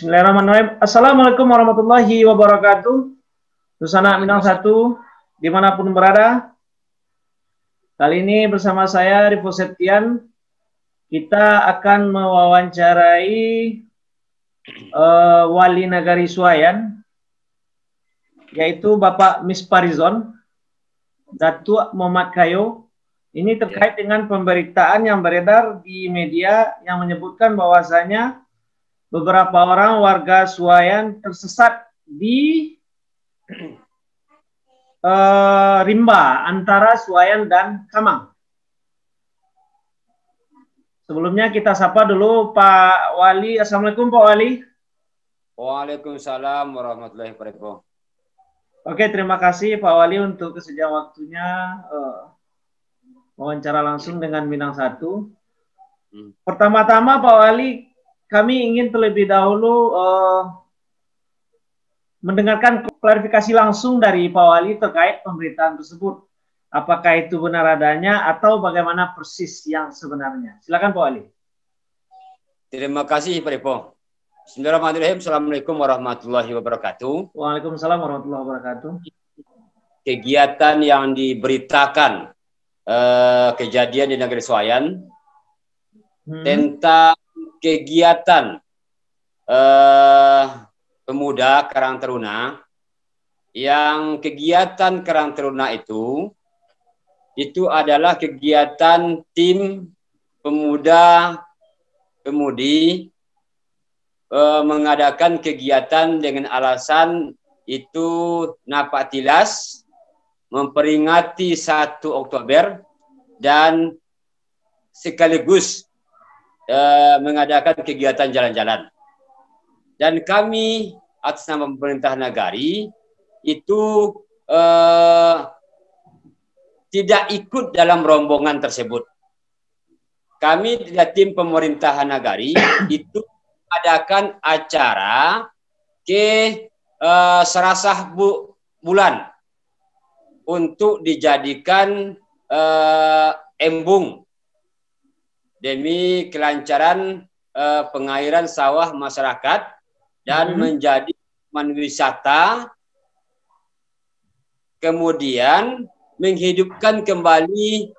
Bismillahirrahmanirrahim. Assalamualaikum warahmatullahi wabarakatuh. Susana Minang Satu, dimanapun berada. Kali ini bersama saya, Rifo Septian, kita akan mewawancarai Wali Nagari Suayan, yaitu Bapak Misparizon, Datuk Muhammad Kayo. Ini terkait dengan pemberitaan yang beredar di media yang menyebutkan bahwasanya beberapa orang warga Suayan tersesat di rimba antara Suayan dan Kamang. Sebelumnya kita sapa dulu Pak Wali. Assalamualaikum Pak Wali. Waalaikumsalam warahmatullahi wabarakatuh. Oke, terima kasih Pak Wali untuk kesediaan waktunya wawancara langsung dengan Minang Satu. Pertama-tama Pak Wali, kami ingin terlebih dahulu mendengarkan klarifikasi langsung dari Pak Wali terkait pemberitaan tersebut. Apakah itu benar adanya atau bagaimana persis yang sebenarnya? Silakan Pak Wali. Terima kasih Pak Repo. Bismillahirrahmanirrahim. Assalamualaikum warahmatullahi wabarakatuh. Waalaikumsalam warahmatullahi wabarakatuh. Kegiatan yang diberitakan kejadian di Negeri Suayan tentang kegiatan pemuda Karang Taruna, yang kegiatan Karang Taruna itu adalah kegiatan tim pemuda pemudi mengadakan kegiatan dengan alasan itu napak tilas memperingati 1 Oktober dan sekaligus mengadakan kegiatan jalan-jalan. Dan kami atas nama pemerintah nagari itu tidak ikut dalam rombongan tersebut. Kami dari tim pemerintahan nagari itu adakan acara ke serasah bulan untuk dijadikan embung demi kelancaran pengairan sawah masyarakat dan menjadi taman wisata, kemudian menghidupkan kembali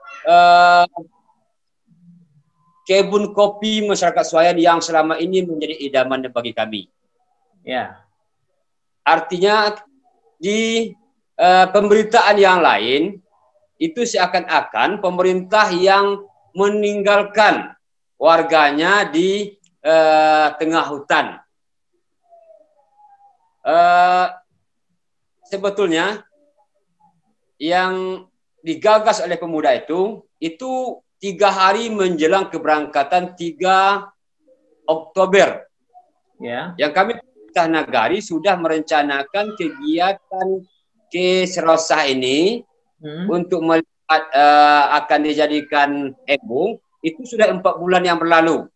kebun kopi masyarakat Suayan yang selama ini menjadi idaman bagi kami. Ya. Artinya di pemberitaan yang lain itu seakan-akan pemerintah yang meninggalkan warganya di tengah hutan. Sebetulnya yang digagas oleh pemuda itu 3 hari menjelang keberangkatan 3 Oktober. Ya. Yang kami pemerintah nagari sudah merencanakan kegiatan ke serasah ini untuk melihat akan dijadikan embung itu sudah 4 bulan yang berlalu.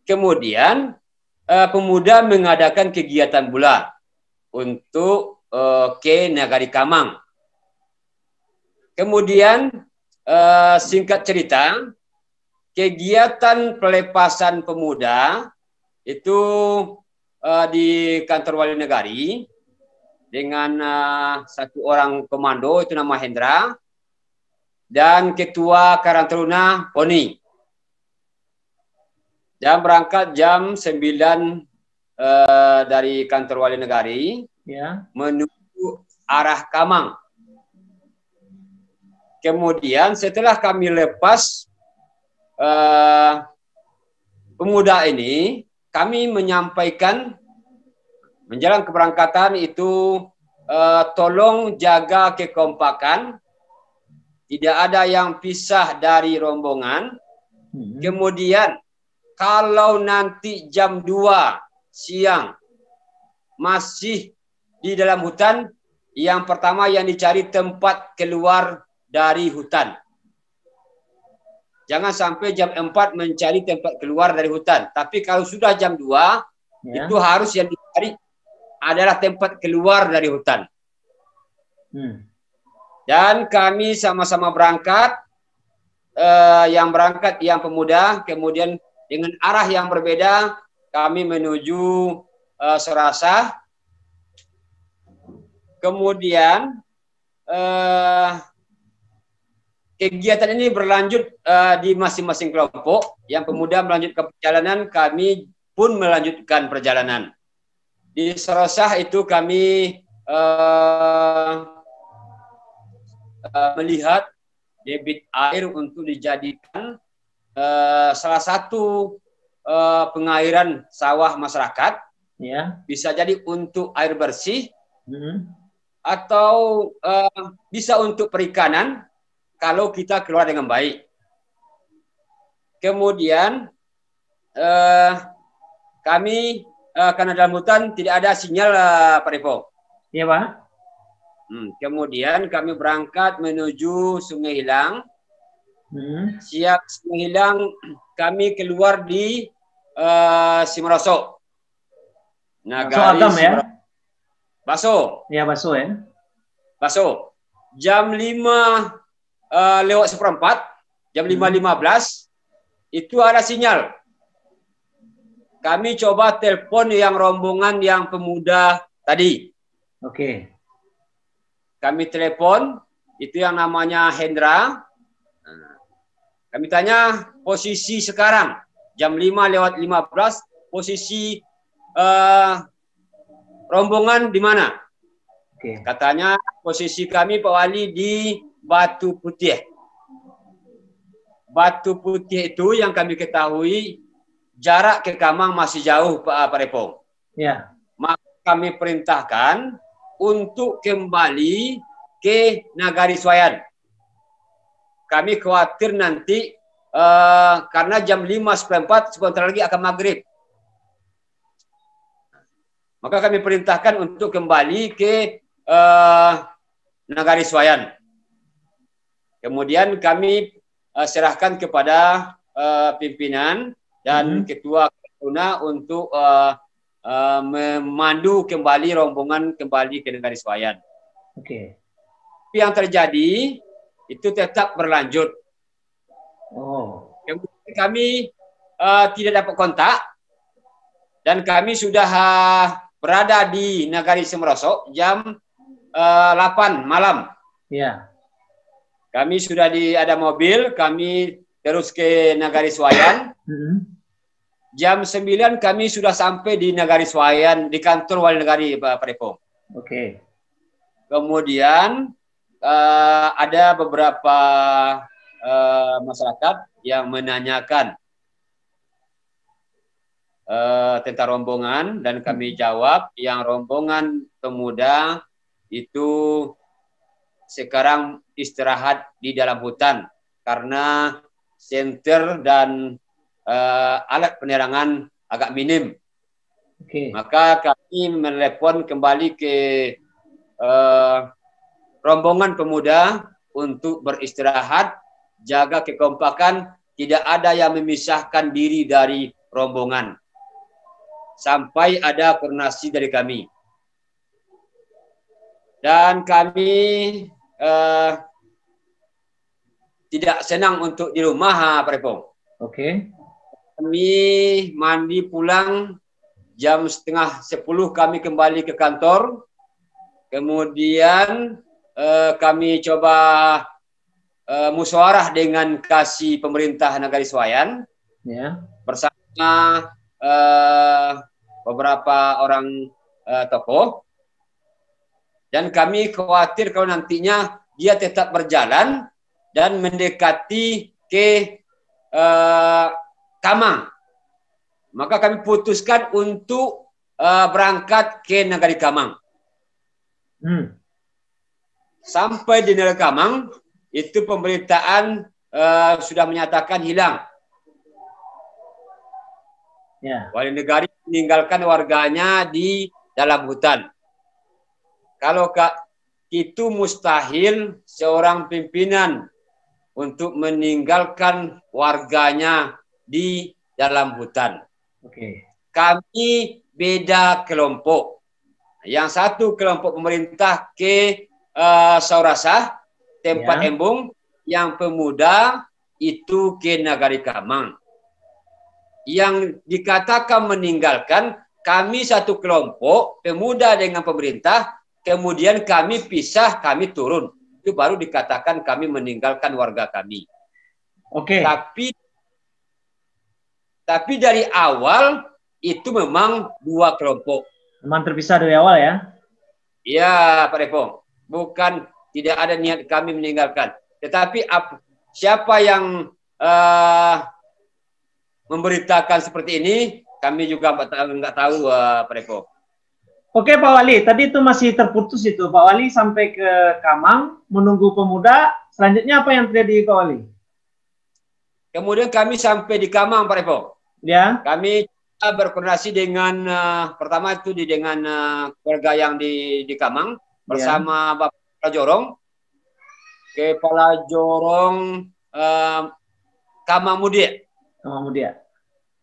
Kemudian pemuda mengadakan kegiatan pula untuk ke Nagari Kamang. Kemudian singkat cerita, kegiatan pelepasan pemuda itu di kantor Wali Nagari dengan 1 orang komando itu nama Hendra dan ketua Karang Taruna Poni. Dan berangkat jam 9 dari kantor Wali Nagari menuju arah Kamang. Kemudian setelah kami lepas pemuda ini, kami menyampaikan menjelang keberangkatan itu tolong jaga kekompakan, tidak ada yang pisah dari rombongan. Kemudian kalau nanti jam 2 siang masih di dalam hutan, yang pertama yang dicari tempat keluar dari hutan. Jangan sampai jam 4 mencari tempat keluar dari hutan. Tapi kalau sudah jam 2, itu harus yang dicari adalah tempat keluar dari hutan. Dan kami sama-sama berangkat, yang berangkat yang pemuda, kemudian dengan arah yang berbeda kami menuju Serasa. Kemudian kegiatan ini berlanjut di masing-masing kelompok. Yang pemuda melanjutkan perjalanan, kami pun melanjutkan perjalanan. Di Serasa itu kami melihat debit air untuk dijadikan salah satu pengairan sawah masyarakat. Ya. Bisa jadi untuk air bersih, atau bisa untuk perikanan kalau kita keluar dengan baik. Kemudian kami karena dalam hutan tidak ada sinyal, Pak Revo. Iya, Pak. Kemudian kami berangkat menuju Sungai Hilang. Siap Sungai Hilang, kami keluar di Simerosok. Nagari ya? Baso. Ya, Baso ya. Baso. Jam 5:04, jam 5:15 itu ada sinyal. Kami coba telepon yang rombongan yang pemuda tadi. Oke. Kami telepon, itu yang namanya Hendra. Kami tanya posisi sekarang, jam 5:15, posisi rombongan di mana? Oke. Katanya posisi kami, Pak Wali, di Batu Putih. Batu Putih itu yang kami ketahui jarak ke Kamang masih jauh, Pak Repo. Ya. Maka kami perintahkan untuk kembali ke Nagari Swayan. Kami khawatir nanti karena jam 5:04 sebentar lagi akan maghrib. Maka kami perintahkan untuk kembali ke Nagari Swayan. Kemudian kami serahkan kepada pimpinan dan ketua Ketuna untuk memandu kembali rombongan kembali ke Nagari Swayan. Oke. Tapi yang terjadi itu tetap berlanjut. Kemudian kami tidak dapat kontak dan kami sudah berada di Nagari Simerosok jam 8 malam. Ya. Kami sudah ada mobil, kami terus ke Nagari Swayan. Jam 9 kami sudah sampai di Nagari Swayan, di kantor Wali Negari, Pak Repo. Oke. Kemudian ada beberapa masyarakat yang menanyakan tentang rombongan dan kami jawab yang rombongan pemuda itu sekarang istirahat di dalam hutan karena senter dan alat penerangan agak minim. Maka kami menelepon kembali ke rombongan pemuda untuk beristirahat, jaga kekompakan, tidak ada yang memisahkan diri dari rombongan sampai ada koordinasi dari kami. Dan kami tidak senang untuk di rumah, Pak Repo. Oke. Kami mandi pulang jam 9:30 kami kembali ke kantor. Kemudian kami coba musyawarah dengan kasih pemerintah Nagari Swayan bersama beberapa orang tokoh. Dan kami khawatir kalau nantinya dia tetap berjalan dan mendekati ke Kamang. Maka kami putuskan untuk berangkat ke Nagari Kamang. Sampai di Nagari Kamang, itu pemberitaan sudah menyatakan hilang. Wali Negari meninggalkan warganya di dalam hutan. Kalau itu mustahil seorang pimpinan untuk meninggalkan warganya di dalam hutan. Kami beda kelompok. Yang satu kelompok pemerintah ke Saurasah, tempat embung, yang pemuda itu ke Nagari Kamang. yang dikatakan meninggalkan, kami satu kelompok pemuda dengan pemerintah, kemudian kami pisah, kami turun. Itu baru dikatakan kami meninggalkan warga kami. Oke. Tapi dari awal itu memang dua kelompok. Memang terpisah dari awal ya? Iya, Pak Repo. Bukan tidak ada niat kami meninggalkan. Tetapi siapa yang memberitakan seperti ini, kami juga nggak tahu, Pak Repo. Oke Pak Wali, tadi itu masih terputus itu. Pak Wali sampai ke Kamang, menunggu pemuda. Selanjutnya apa yang terjadi Pak Wali? Kemudian kami sampai di Kamang, Pak Repo. Ya. Kami berkoordinasi dengan pertama itu dengan keluarga yang di Kamang bersama Bapak Kepala Jorong Kamang Mudia. Kamang Mudia.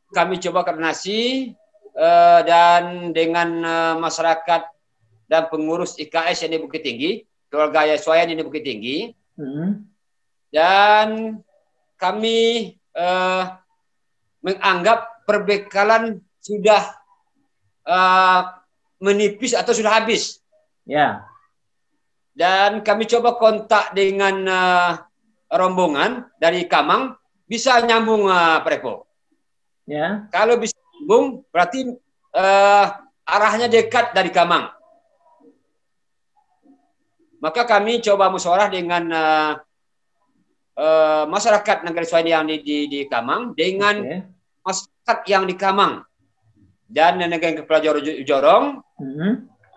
Kami coba koordinasi dan dengan masyarakat dan pengurus IKS yang di Bukit Tinggi, keluarga Yaswayan yang di Bukit Tinggi, dan kami menganggap perbekalan sudah menipis atau sudah habis. Ya. Dan kami coba kontak dengan rombongan dari Kamang, bisa nyambung Pak Repo. Ya. Kalau bisa nyambung, berarti arahnya dekat dari Kamang. Maka kami coba musyawarah dengan masyarakat negara Swayan yang di Kamang dengan masyarakat yang di Kamang dan negara Kepala Jorong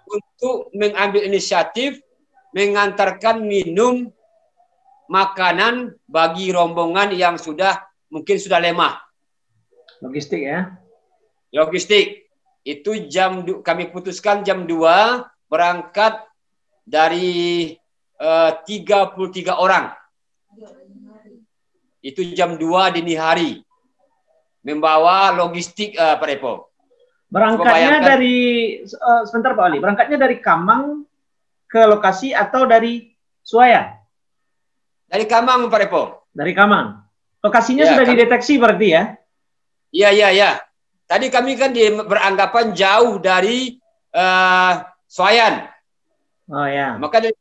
untuk mengambil inisiatif mengantarkan minum makanan bagi rombongan yang mungkin sudah lemah. Logistik ya. Logistik. Itu kami putuskan jam 2 berangkat dari 33 orang. Itu jam 2 dini hari. Membawa logistik Pak Repo. Berangkatnya dari sebentar Pak Ali, berangkatnya dari Kamang ke lokasi atau dari Suaya? Dari Kamang Pak Repo. Dari Kamang. Lokasinya sudah dideteksi berarti ya? Iya. Tadi kami kan beranggapan jauh dari Swayan. Oh ya. Maka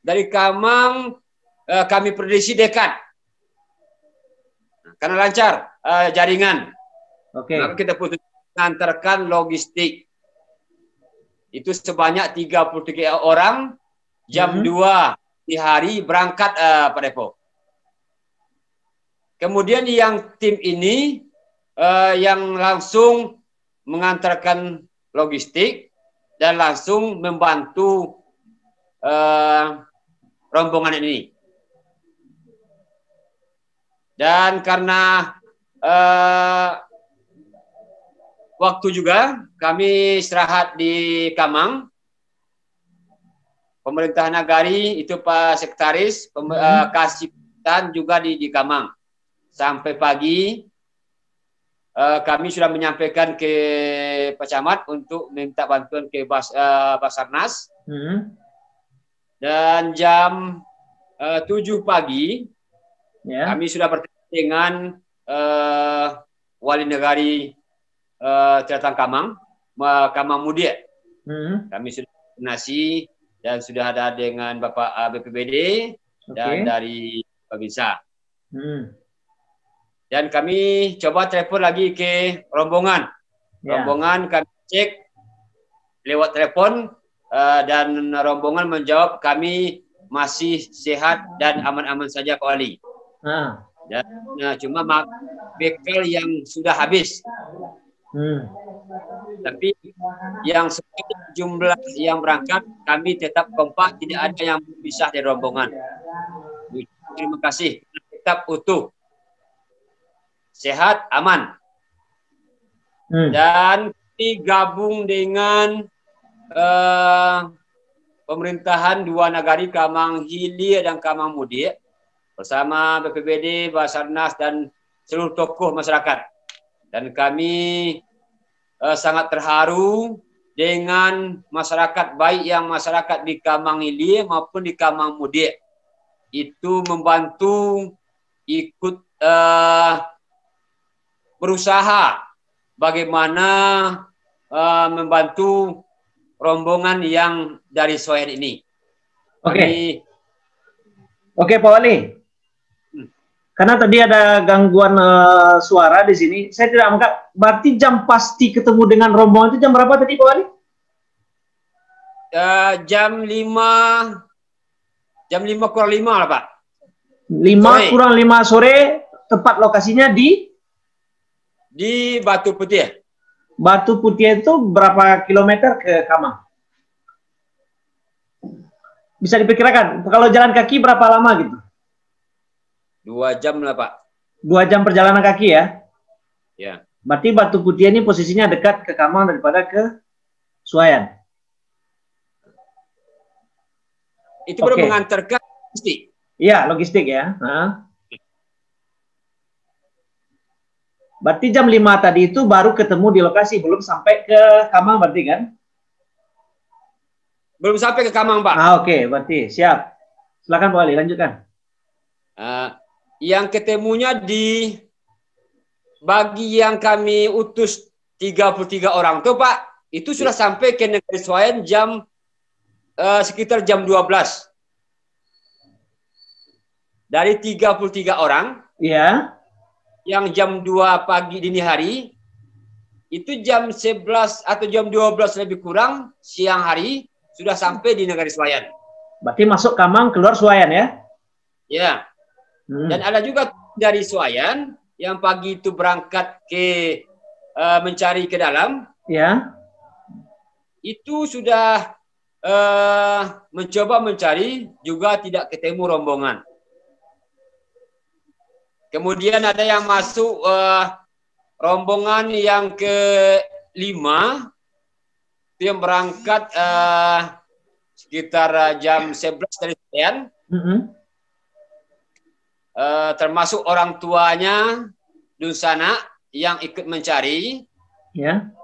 dari Kamang kami prediksi dekat. Karena lancar jaringan. Oke. Maka kita putus mengantarkan logistik. Itu sebanyak 33 orang jam 2 di hari berangkat Pak Repo. Kemudian yang tim ini yang langsung mengantarkan logistik dan langsung membantu rombongan ini. Dan karena waktu juga kami istirahat di Kamang, pemerintah nagari itu Pak Sekretaris kasih dan juga di Kamang. Sampai pagi kami sudah menyampaikan ke Pak Camat untuk minta bantuan ke Basarnas. Dan jam 7 pagi kami sudah bertemu dengan Wali Negari Selatan Kamang Mudia. Kami sudah koordinasi dan sudah ada dengan Bapak BPBD dan dari Babinsa. Dan kami coba telepon lagi ke rombongan. Rombongan kami cek lewat telepon dan rombongan menjawab kami masih sehat dan aman-aman saja Pak Wali. Dan cuma bekal yang sudah habis. Tapi yang jumlah yang berangkat kami tetap kompak, tidak ada yang berpisah dari rombongan. Terima kasih, tetap utuh, sehat, aman. Dan kami gabung dengan pemerintahan dua nagari Kamang Hilir dan Kamang Mudia bersama BPBD, Basarnas dan seluruh tokoh masyarakat. Dan kami sangat terharu dengan masyarakat, baik yang masyarakat di Kamang Hilir maupun di Kamang Mudia. Itu membantu ikut berusaha bagaimana membantu rombongan yang dari Soen ini. Oke. Oke, Pak Wali. Karena tadi ada gangguan suara di sini, saya tidak angkat. Berarti jam pasti ketemu dengan rombongan itu jam berapa tadi, Pak Wali? Jam 5 kurang 5 lah, Pak. 5 kurang 5 sore, tepat lokasinya di Batu Putih. Batu Putih itu berapa kilometer ke Kamang? Bisa diperkirakan, kalau jalan kaki berapa lama gitu? 2 jam lah, Pak. 2 jam perjalanan kaki ya? Ya. Berarti Batu Putih ini posisinya dekat ke Kamang daripada ke Suayan. Itu baru mengantarkan logistik. Iya, logistik ya. Berarti jam 5 tadi itu baru ketemu di lokasi, belum sampai ke Kamang berarti kan? Belum sampai ke Kamang, Pak. Oke, berarti siap. Silakan Pak Wali, lanjutkan. Yang ketemunya bagi yang kami utus 33 orang tuh, Pak, itu sudah sampai ke Negeri Suayan sekitar jam 12. Dari 33 orang, ya, yang jam 2 pagi dini hari, itu jam 11 atau jam 12 lebih kurang siang hari sudah sampai di Negeri Suayan. Berarti masuk Kamang, keluar Suayan ya? Ya. Dan ada juga dari Suayan yang pagi itu berangkat mencari ke dalam. Ya. Itu sudah mencoba mencari, juga tidak ketemu rombongan. Kemudian ada yang masuk rombongan yang ke-5 itu yang berangkat sekitar jam 11 dari Suayan. Termasuk orang tuanya Dunsana yang ikut mencari. Ya.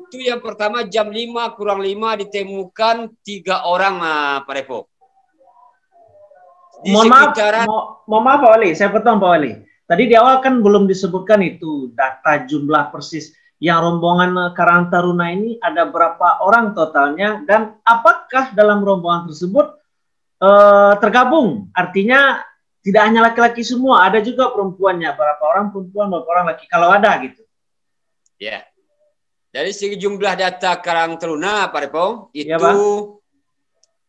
Itu yang pertama jam 5 kurang 5 ditemukan 3 orang, Pak Repo. Mohon maaf Pak Wali, saya potong Pak Wali. Tadi di awal kan belum disebutkan itu data jumlah persis yang rombongan Karang Taruna ini ada berapa orang totalnya, dan apakah dalam rombongan tersebut tergabung? Artinya tidak hanya laki-laki semua, ada juga perempuannya. Berapa orang perempuan, berapa orang laki, kalau ada gitu. Ya. Dari segi jumlah data Karang Taruna, Pak Repo, itu ya, Pak?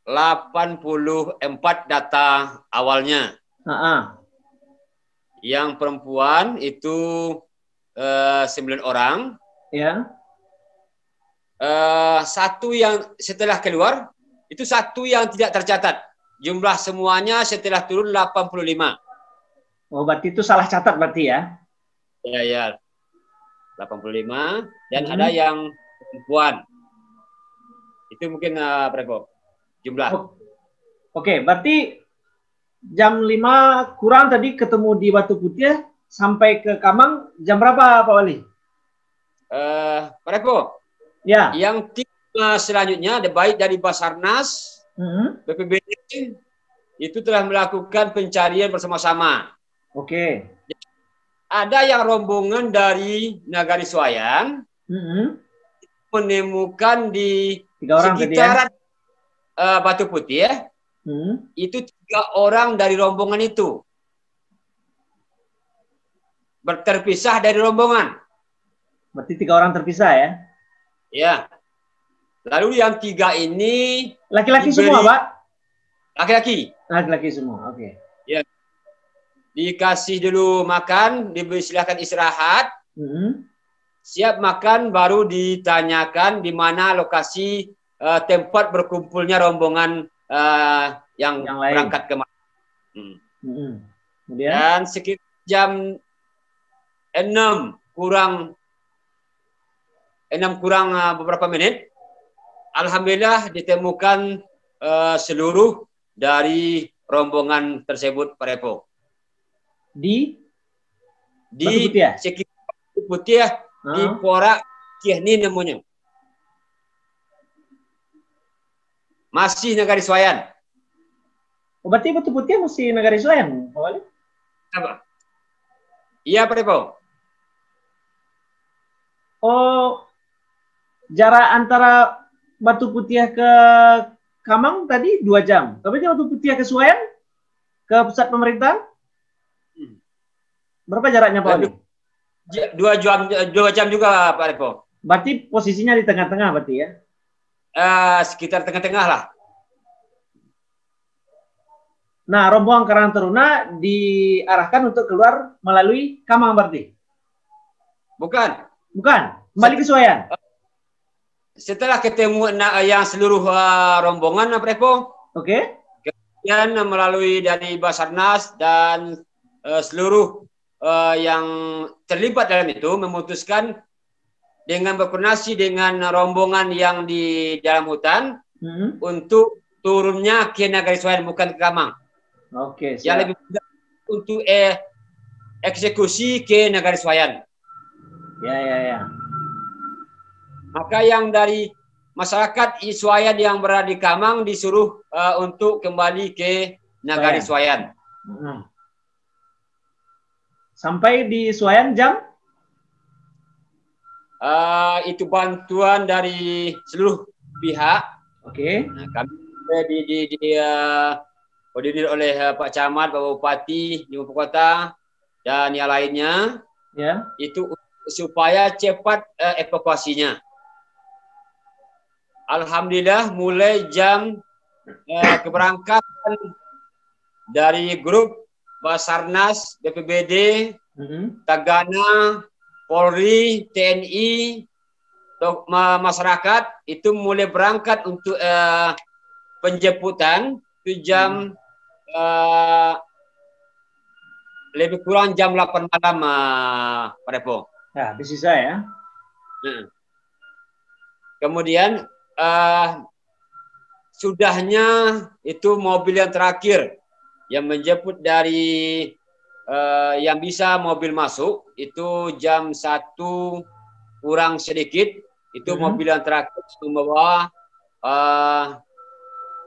84 data awalnya. Yang perempuan itu 9 orang. Ya. Satu yang setelah keluar, itu satu yang tidak tercatat. Jumlah semuanya setelah turun 85. Oh, berarti itu salah catat berarti ya? Ya. 85. Dan ada yang perempuan. Itu mungkin berapa jumlah. Oke, berarti jam 5 kurang tadi ketemu di Batu Putih, sampai ke Kamang jam berapa Pak Wali? Pak Repo, ya. Yang tim selanjutnya baik dari Basarnas, BPBD itu telah melakukan pencarian bersama-sama. Oke. Ada yang rombongan dari Nagari Suayan menemukan di sekitaran Batu Putih ya. Itu 3 orang dari rombongan itu terpisah dari rombongan. Berarti 3 orang terpisah ya? Ya. Lalu yang 3 ini laki-laki semua, Pak? Laki-laki. Laki-laki semua, oke. Ya. Dikasih dulu makan, dipersilahkan istirahat. Siap makan, baru ditanyakan di mana lokasi tempat berkumpulnya rombongan yang berangkat ke Kemudian? Dan sekitar jam 6 kurang beberapa menit, alhamdulillah ditemukan seluruh dari rombongan tersebut, Pak Repo. Di sekitar Batu Putih, di Porak Kiahni namanya. Masih Nagari Suayan. Oh, berarti Batu Putih masih Nagari Suayan, Pak Wali? Apa? Iya, Pak Repo. Oh, jarak antara Batu Putih ke Kamang tadi 2 jam. Tapi Batu Putih ke Suayan, ke pusat pemerintahan, berapa jaraknya Pak Wali? 2 jam juga Pak Repo. Berarti posisinya di tengah-tengah berarti ya? Sekitar tengah-tengah lah. Nah, rombongan Karang Taruna diarahkan untuk keluar melalui Kamang berarti? Bukan. Bukan, kembali ke Suayan. Setelah ketemu yang seluruh rombongan Pak Repo. Oke. Kemudian melalui dari Basarnas dan seluruh yang terlibat dalam itu memutuskan dengan berkoordinasi dengan rombongan yang di dalam hutan untuk turunnya ke Nagari Suayan, bukan ke Kamang. Oke, siap. Yang lebih mudah untuk eksekusi ke Nagari Suayan. Ya. Maka yang dari masyarakat Suayan yang berada di Kamang disuruh untuk kembali ke Nagari Suayan. Sampai di Suayan jam? Itu bantuan dari seluruh pihak. Oke. Nah, kami didirikan oleh Pak Camat, Pak Bupati di Ibu Kota dan yang lainnya. Ya. Itu supaya cepat evakuasinya. Alhamdulillah mulai jam keberangkatan dari grup Basarnas, BPBD, Tagana, Polri, TNI, masyarakat itu mulai berangkat untuk penjemputan itu jam lebih kurang jam 8 malam Pak Repo. Ya, bisa ya. Kemudian sudahnya itu mobil yang terakhir yang menjemput dari yang bisa mobil masuk itu jam 1 kurang sedikit itu mobil yang terakhir membawa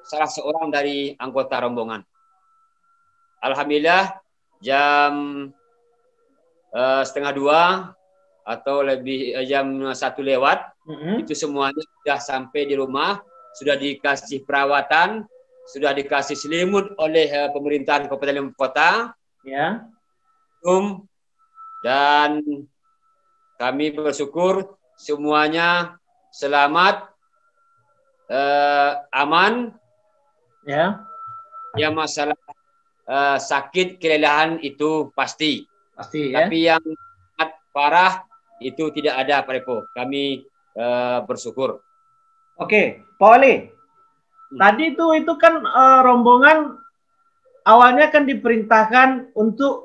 salah seorang dari anggota rombongan. Alhamdulillah jam 1:30 atau lebih jam 1 lewat itu semuanya sudah sampai di rumah, sudah dikasih perawatan, sudah dikasih selimut oleh pemerintahan Kabupaten Kota. Ya. Dan kami bersyukur semuanya selamat, aman. Ya. Yang masalah sakit kelelahan itu pasti. Pasti ya. Tapi yang parah itu tidak ada Pak Repo. Kami bersyukur. Oke, Pak Wali. Tadi itu kan rombongan awalnya kan diperintahkan untuk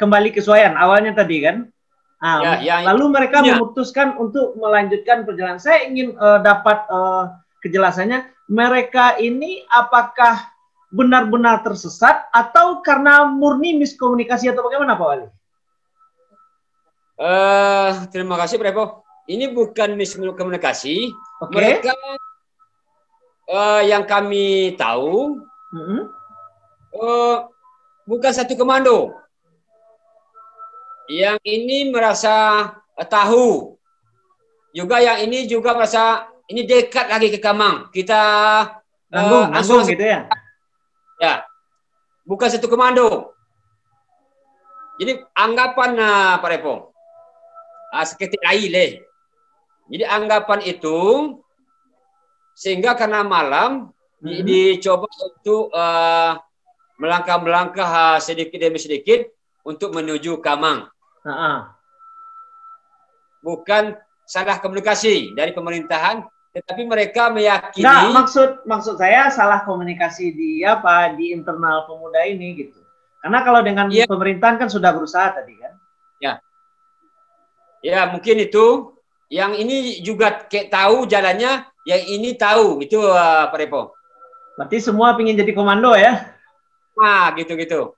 kembali ke Suayan awalnya tadi kan. Lalu mereka memutuskan untuk melanjutkan perjalanan. Saya ingin dapat kejelasannya. Mereka ini apakah benar-benar tersesat atau karena murni miskomunikasi atau bagaimana Pak Wali? Terima kasih Pak Repo. Ini bukan miskomunikasi. Mereka yang kami tahu bukan satu komando. Yang ini merasa tahu. Juga yang ini juga merasa ini dekat lagi ke Kamang. Kita nanggung gitu ya? Ya, bukan satu komando. Jadi anggapan Pak Repo, seketik air. Jadi anggapan itu sehingga karena malam dicoba untuk melangkah sedikit demi sedikit untuk menuju Kamang. Bukan salah komunikasi dari pemerintahan, tetapi mereka meyakini. Nah, maksud saya salah komunikasi di internal pemuda ini gitu. Karena kalau dengan pemerintahan kan sudah berusaha tadi kan. Ya mungkin itu. Yang ini juga tahu jalannya, yang ini tahu itu Pak Repo. Berarti semua ingin jadi komando ya? Gitu.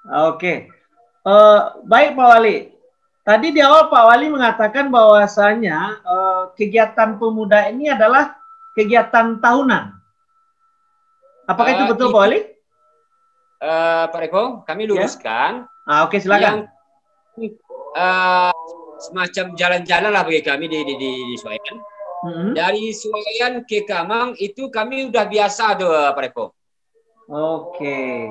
Oke. Baik Pak Wali. Tadi di awal Pak Wali mengatakan bahwasanya kegiatan pemuda ini adalah kegiatan tahunan. Apakah itu betul Pak Wali? Pak Repo, kami luruskan. Oke, silakan. semacam jalan-jalan lah bagi kami di Suayan. Dari Suayan ke Kamang itu kami udah biasa tuh Pak Repo. Oke.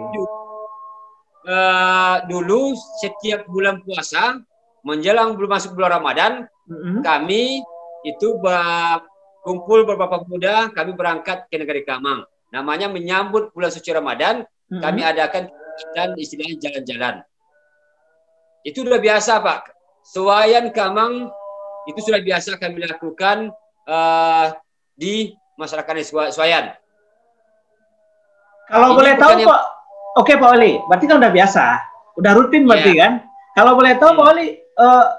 Dulu setiap bulan puasa menjelang belum masuk bulan Ramadan, kami itu kumpul beberapa pemuda, kami berangkat ke negeri Kamang. Namanya menyambut bulan suci Ramadan, kami adakan kegiatan istilahnya jalan-jalan. Itu sudah biasa Pak. Suayan Kamang itu sudah biasa kami lakukan di masyarakat Suayan. Kalau boleh tahu Pak, oke Pak Wali, berarti kan udah biasa, udah rutin berarti kan? Kalau boleh tahu Pak Wali,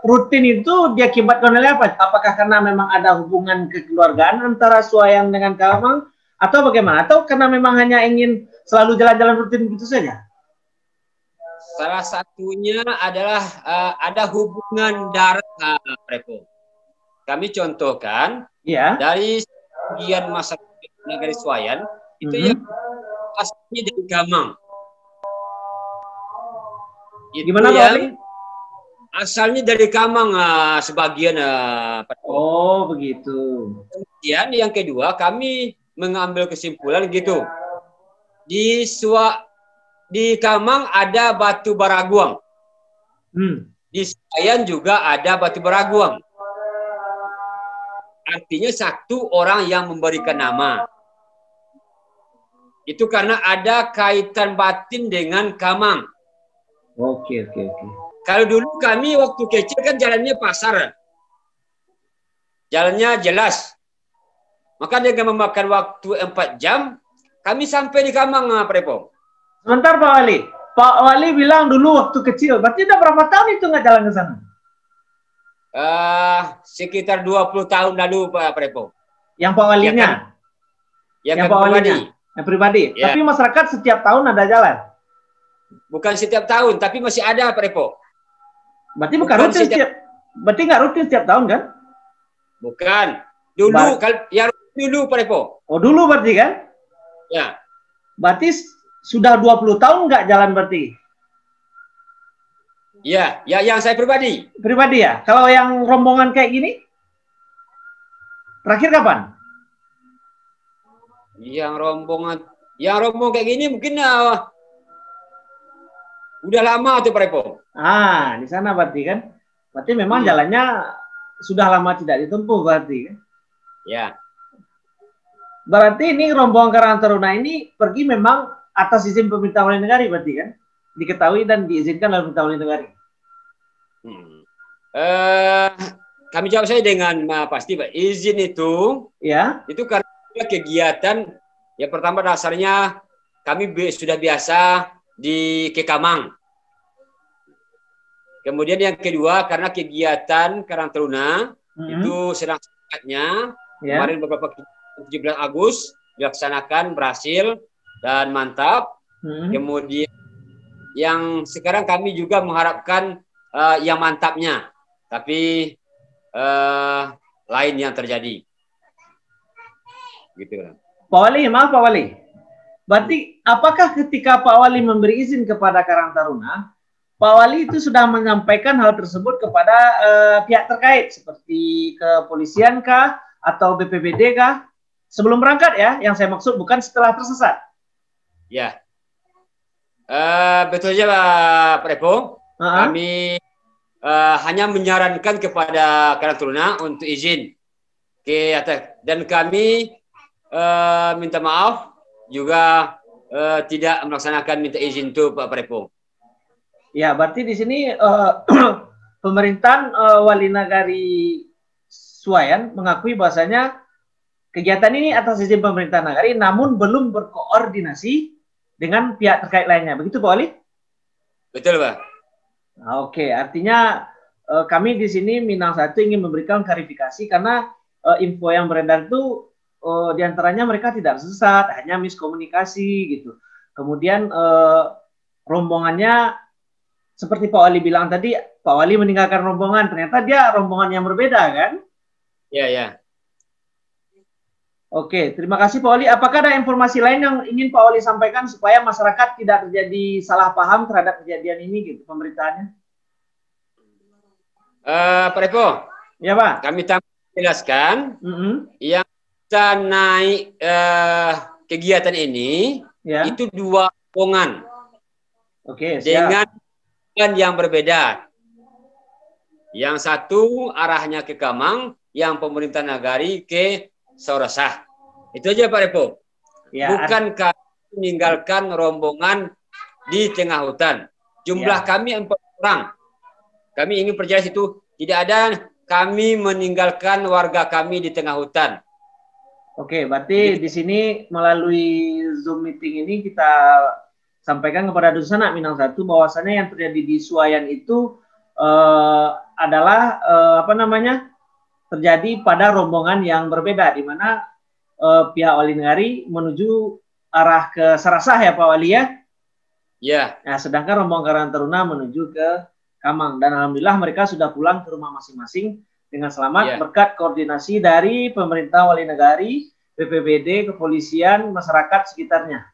rutin itu diakibatkan oleh apa? Apakah karena memang ada hubungan kekeluargaan antara Suayan dengan Kamang, atau bagaimana? Atau karena memang hanya ingin selalu jalan-jalan rutin gitu saja? Salah satunya adalah ada hubungan darah, Repo. Kami contohkan dari sebagian masyarakat negeri Suayan itu yang asalnya dari Kamang. Gimana yang asalnya dari Kamang sebagian. Oh begitu. Kemudian yang kedua kami mengambil kesimpulan gitu. Di Kamang ada batu baraguang. Di Suayan juga ada batu baraguang. Artinya satu orang yang memberikan nama. Itu karena ada kaitan batin dengan Kamang. Oke. Kalau dulu kami waktu kecil kan jalannya pasar. Jalannya jelas. Maka dengan memakan waktu 4 jam, kami sampai di Kamang, Pak Repo. Sebentar Pak Wali. Pak Wali bilang dulu waktu kecil. Berarti udah berapa tahun itu nggak jalan ke sana? Sekitar 20 tahun lalu Pak Repo. Yang Pak Walinya? Ya kan? Yang Pak Walinya? Yang pribadi? Ya. Tapi masyarakat setiap tahun ada jalan? Bukan setiap tahun, tapi masih ada Pak Repo. Berarti bukan rutin berarti nggak rutin setiap tahun kan? Bukan. Dulu, yang dulu Pak Repo. Oh dulu berarti kan? Ya. Berarti sudah 20 tahun nggak jalan berarti? Ya, yang saya pribadi. Pribadi ya? Kalau yang rombongan kayak gini? Terakhir kapan? Yang rombongan kayak gini mungkin udah lama tuh Pak Repo. Di sana berarti kan? Berarti memang jalannya sudah lama tidak ditempuh berarti kan? Ya. Berarti ini rombongan Karang Taruna ini pergi memang atas izin pemerintah Wali Negari berarti kan? Diketahui dan diizinkan oleh pemerintah Wali Negari. Kami jawab saya dengan pasti Pak. Izin itu, itu karena kegiatan. Yang pertama dasarnya kami sudah biasa di Kamang. Kemudian yang kedua karena kegiatan Karang Taruna itu sedang semangatnya. Kemarin beberapa 17 Agustus dilaksanakan berhasil dan mantap. Kemudian yang sekarang kami juga mengharapkan yang mantapnya, tapi lain yang terjadi. Gitu kan. Pak Wali, maaf Pak Wali. Berarti apakah ketika Pak Wali memberi izin kepada Karang Taruna, Pak Wali itu sudah menyampaikan hal tersebut kepada pihak terkait seperti kepolisian kah atau BPBD kah? Sebelum berangkat ya, yang saya maksud bukan setelah tersesat. Ya. Betul saja Pak Repo. Kami hanya menyarankan kepada Karang Taruna untuk izin ke atas, dan kami minta maaf juga tidak melaksanakan minta izin itu Pak Repo. Ya, berarti di sini pemerintahan Wali Negari Suayan mengakui bahwasanya kegiatan ini atas izin pemerintah Nagari, namun belum berkoordinasi dengan pihak terkait lainnya. Begitu Pak Wali? Betul Pak. Oke, artinya kami di sini Minang Satu ingin memberikan klarifikasi karena info yang beredar itu diantaranya mereka tidak sesat, hanya miskomunikasi gitu. Kemudian rombongannya seperti Pak Wali bilang tadi, Pak Wali meninggalkan rombongan, ternyata dia rombongan yang berbeda kan? Ya. Oke, terima kasih Pak Wali. Apakah ada informasi lain yang ingin Pak Wali sampaikan supaya masyarakat tidak terjadi salah paham terhadap kejadian ini gitu pemberitaannya? Pak Repo. Ya Pak. Kami jelaskan yang kita naik kegiatan ini itu 2 rombongan. Oke, dengan yang berbeda. Yang satu arahnya ke Kamang, yang pemerintah nagari ke Sorosah. Itu aja Pak Repo. Ya, bukan kami meninggalkan rombongan di tengah hutan. Jumlah kami 4 orang. Kami ingin perjelas itu tidak ada kami meninggalkan warga kami di tengah hutan. Oke, berarti di sini melalui Zoom meeting ini kita sampaikan kepada Dusun Anak Minang Satu bahwasannya yang terjadi di Suayan itu adalah terjadi pada rombongan yang berbeda, di mana pihak Wali Negari menuju arah ke Sarasah ya Pak Wali ya. Ya. Nah, sedangkan rombongan Karang Taruna menuju ke Kamang, dan alhamdulillah mereka sudah pulang ke rumah masing-masing dengan selamat berkat koordinasi dari pemerintah Wali Negari, BPBD, kepolisian, masyarakat sekitarnya.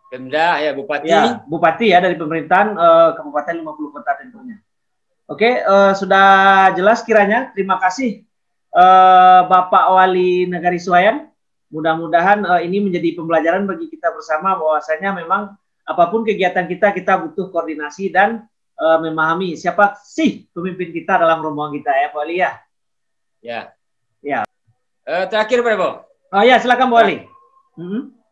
Pemda ya, Bupati. Ya, Bupati ya dari pemerintahan Kabupaten 50 kota tentunya. Oke, sudah jelas kiranya. Terima kasih Bapak Wali Negari Suayan. Mudah-mudahan ini menjadi pembelajaran bagi kita bersama bahwasanya memang apapun kegiatan kita butuh koordinasi dan memahami siapa sih pemimpin kita dalam rombongan kita ya Pak Wali ya. Ya. Terakhir Pak Repo. Oh ya, silakan Pak Wali.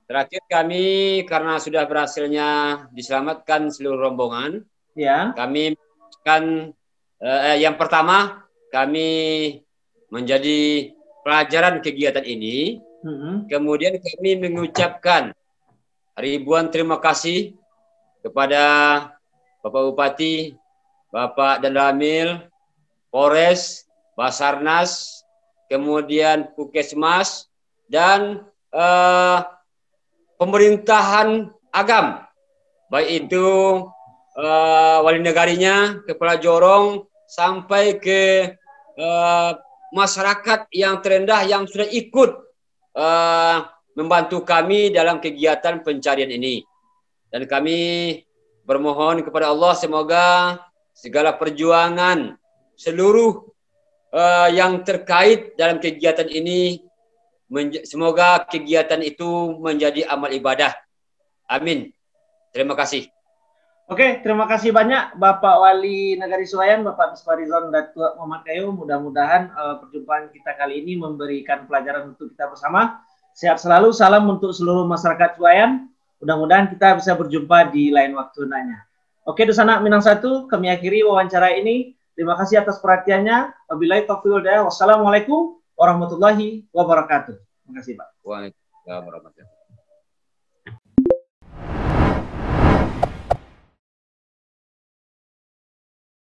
Terakhir kami karena sudah berhasilnya diselamatkan seluruh rombongan. Ya. Kami kan yang pertama kami menjadi pelajaran kegiatan ini. Kemudian kami mengucapkan ribuan terima kasih kepada Bapak Bupati, Bapak Danramil, Polres, Basarnas, kemudian Puskesmas, dan pemerintahan agam, baik itu wali negarinya, kepala jorong, sampai ke masyarakat yang terendah yang sudah ikut membantu kami dalam kegiatan pencarian ini. Dan kami bermohon kepada Allah semoga segala perjuangan seluruh yang terkait dalam kegiatan ini, semoga kegiatan itu menjadi amal ibadah. Amin. Terima kasih. Oke, terima kasih banyak Bapak Wali Negari Suayan, Bapak Misbarizon Datuk Muhammad Kayu. Mudah-mudahan perjumpaan kita kali ini memberikan pelajaran untuk kita bersama. Sehat selalu, salam untuk seluruh masyarakat Suayan. Mudah-mudahan kita bisa berjumpa di lain waktu nanya. Oke, Dusun Anak Minang Satu, kami akhiri wawancara ini. Terima kasih atas perhatiannya. Wabillahi taufiq wal hidayah. Wassalamualaikum warahmatullahi wabarakatuh. Terima kasih Pak. Waalaikumsalam warahmatullahi wabarakatuh.